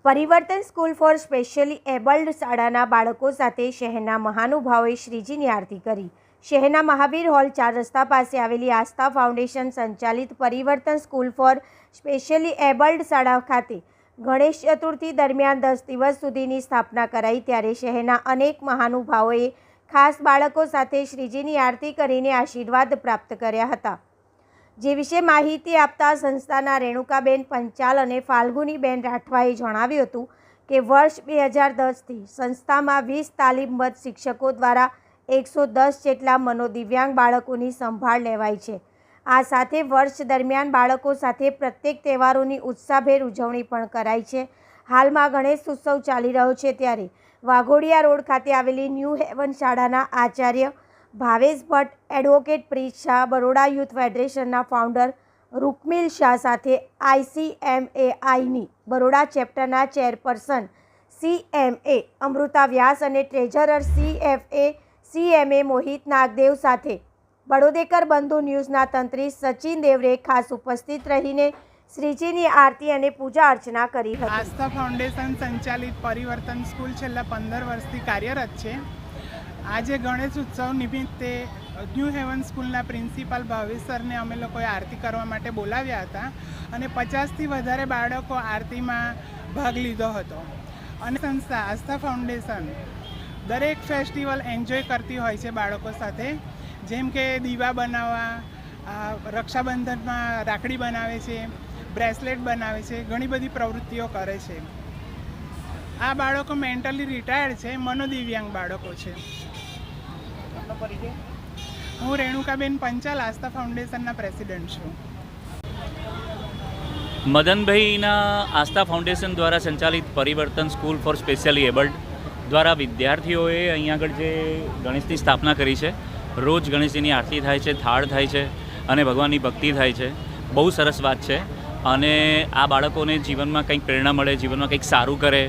પરિવર્તન school four specially abled શાળાના બાળકો સાથે શહેરના મહાનુભાવોએ શ્રીજીની આરતી કરી। શહેરના મહાવીર હોલ 4 રસ્તા પાસે આવેલી આસ્થા ફાઉન્ડેશન સંચાલિત પરિવર્તન સ્કૂલ ફોર સ્પેશિયલી એબલ્ડ શાળા ખાતે ગણેશ ચતુર્થી દરમિયાન 10 દિવસ સુધીની સ્થાપના કરાઈ। ત્યારે શહેરના અનેક મહાનુભાવોએ ખાસ બાળકો સાથે શ્રીજીની આરતી કરીને આશીર્વાદ પ્રાપ્ત કર્યા હતા। જે વિશે માહિતી આપતા સંસ્થાના રેણુકાબેન પંચાલ અને ફાલ્ગુનીબેન રાઠવાએ જણાવ્યું હતું કે વર્ષ 2010થી સંસ્થામાં 20 તાલીમબદ્ધ શિક્ષકો દ્વારા 110 જેટલા મનોદિવ્યાંગ બાળકોની સંભાળ લેવાય છે। આ સાથે વર્ષ દરમિયાન બાળકો સાથે પ્રત્યેક તહેવારોની ઉત્સાહભેર ઉજવણી પણ કરાય છે। હાલમાં ગણેશ ઉત્સવ ચાલી રહ્યો છે, ત્યારે વાઘોડિયા રોડ ખાતે આવેલી ન્યૂ હેવન શાળાના આચાર્ય ભાવેશ ભટ્ટ, એડવોકેટ પ્રીત શાહ, બરોડા યુથ ફેડરેશનના ફાઉન્ડર રૂકમિલ શાહ સાથે ICMAIની બરોડા ચેપ્ટરના ચેરપર્સન CMA અમૃતા વ્યાસ અને ટ્રેઝરર CFA CMA મોહિત નાગદેવ સાથે બડોદેકર બંધુ ન્યૂઝના તંત્રી સચિન દેવરે ખાસ ઉપસ્થિત રહીને શ્રીજીની આરતી અને પૂજા અર્ચના કરી હતી। આસ્થા ફાઉન્ડેશન સંચાલિત પરિવર્તન સ્કૂલ છેલ્લા 15 વર્ષથી કાર્યરત છે। આજે ગણેશ ઉત્સવ નિમિત્તે ન્યૂ હેવન સ્કૂલના પ્રિન્સિપાલ ભાવેશ સરને અમે લોકોએ આરતી કરવા માટે બોલાવ્યા હતા અને 50થી વધારે બાળકો આરતીમાં ભાગ લીધો હતો। અને સંસ્થા આસ્થા ફાઉન્ડેશન દરેક ફેસ્ટિવલ એન્જોય કરતી હોય છે બાળકો સાથે, જેમ કે દીવા બનાવવા, રક્ષાબંધનમાં રાખડી બનાવે છે, બ્રેસલેટ બનાવે છે, ઘણી બધી પ્રવૃત્તિઓ કરે છે। આ બાળકો મેન્ટલી રિટાયર્ડ છે, મનોદિવ્યાંગ બાળકો છે। હું રેણુકાબેન પંચાલ, આસ્થા ફાઉન્ડેશનના પ્રેસિડેન્ટ છું। મદનભાઈના આસ્થા ફાઉન્ડેશન દ્વારા સંચાલિત પરિવર્તન સ્કૂલ ફોર સ્પેશિયલી એબલ્ડ દ્વારા વિદ્યાર્થીઓએ અહીંયા આગળ જે ગણેશની સ્થાપના કરી છે। રોજ ગણેશજીની આરતી થાય છે, થાળ થાય છે અને ભગવાનની ભક્તિ થાય છે। બહુ સરસ વાત છે અને આ બાળકોને જીવનમાં કંઈક પ્રેરણા મળે, જીવનમાં કંઈક સારું કરે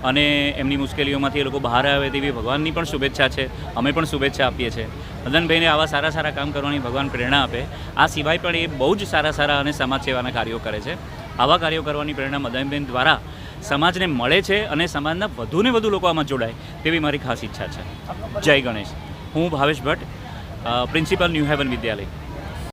અને એમની મુશ્કેલીઓમાંથી એ લોકો બહાર આવે તેવી ભગવાનની પણ શુભેચ્છા છે। અમે પણ શુભેચ્છા આપીએ છીએ મદનભાઈને આવા સારા સારા કામ કરવાની ભગવાન પ્રેરણા આપે। આ સિવાય પણ એ બહુ જ સારા સારા અને સમાજ સેવાના કાર્યો કરે છે। આવા કાર્યો કરવાની પ્રેરણા મદનભાઈ દ્વારા સમાજને મળે છે અને સમાજના વધુને વધુ લોકો આમાં જોડાય તેવી મારી ખાસ ઈચ્છા છે। જય ગણેશ। હું Bhavesh Bhatt, principal New Haven વિદ્યાલય।